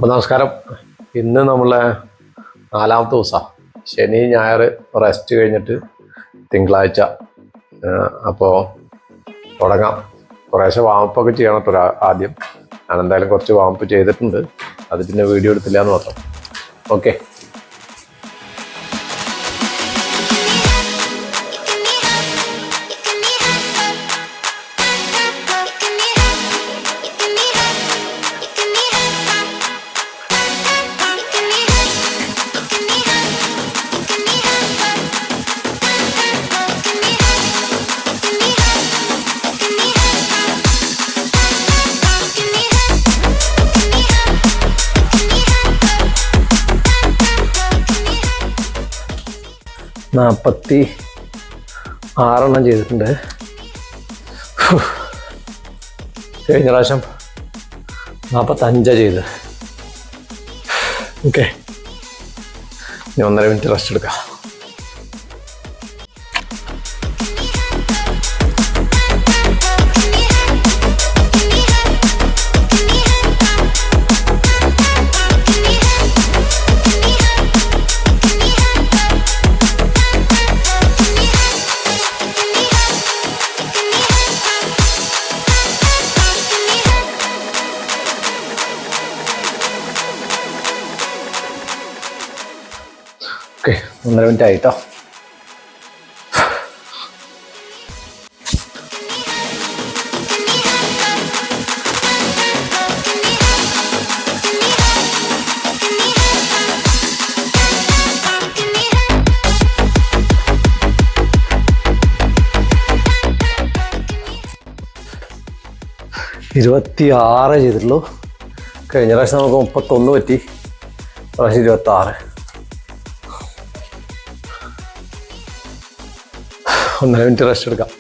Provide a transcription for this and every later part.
അപ്പോൾ നമസ്കാരം. ഇന്ന് നമ്മളെ 4ാമത്തെ ദിവസമാണ്. ശനി ഞായർ റെസ്റ്റ് കഴിഞ്ഞിട്ട് തിങ്കളാഴ്ച. അപ്പോൾ തുടങ്ങാം. കുറേശ്ശെ വാമപ്പൊക്കെ ചെയ്യണം കേട്ടോ. ആദ്യം ഞാൻ എന്തായാലും കുറച്ച് വാമപ്പ് ചെയ്തിട്ടുണ്ട്. അത് പിന്നെ വീഡിയോ എടുത്തില്ല എന്ന് മാത്രം. ഓക്കെ. നാൽപ്പത്തി 6 ചെയ്തിട്ടുണ്ട്. കഴിഞ്ഞ പ്രാവശ്യം 45 ചെയ്ത്. ഓക്കെ, ഇനി 1.5 മിനിറ്റ് റെസ്റ്റ് എടുക്കാം. ഓക്കെ, 1.5 മിനിറ്റ് ആയിട്ടോ. ഇരുപത്തിയാറ് ചെയ്തിട്ടുള്ളൂ. കഴിഞ്ഞ പ്രാവശ്യം നമുക്ക് 31 പറ്റി. പ്രാവശ്യം 26. 1.5 മിനിറ്റ് റെസ്റ്റ് എടുക്കാം.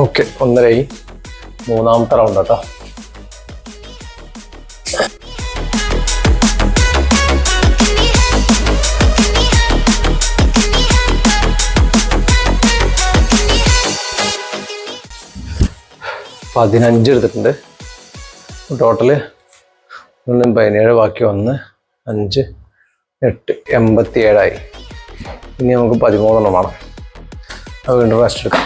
ഓക്കെ, 1.5. 3ാമത്തെ റൗണ്ട് കേട്ടോ. പതിനഞ്ച് എടുത്തിട്ടുണ്ട്. ടോട്ടല് 17 ബാക്കി 1, 5, 8, 87. ഇനി നമുക്ക് 13 വേണം. അത് വീണ്ടും റെസ്റ്റ് എടുക്കാം.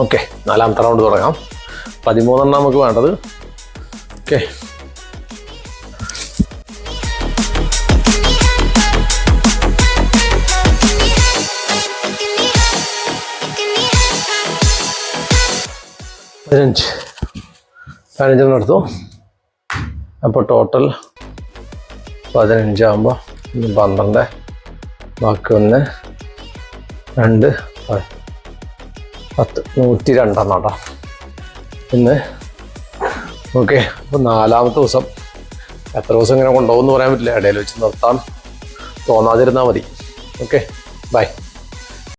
ഓക്കെ, 4ാമത്തെ റൗണ്ട് തുടങ്ങാം. 13 നമുക്ക് വേണ്ടത്. ഓക്കെ, പതിനഞ്ചെണ്ണം എടുത്തു. അപ്പോൾ ടോട്ടൽ 15 ആകുമ്പോൾ 12, ബാക്കി 1, 2, 10, 102 കേട്ടോ ഇന്ന്. ഓക്കെ, അപ്പോൾ 4ാമത്തെ ദിവസം. എത്ര ദിവസം ഇങ്ങനെ കൊണ്ടുപോകുമെന്ന് പറയാൻ പറ്റില്ല. ഇടയിൽ വെച്ച് നിർത്താൻ തോന്നാതിരുന്നാൽ മതി. Okay, by.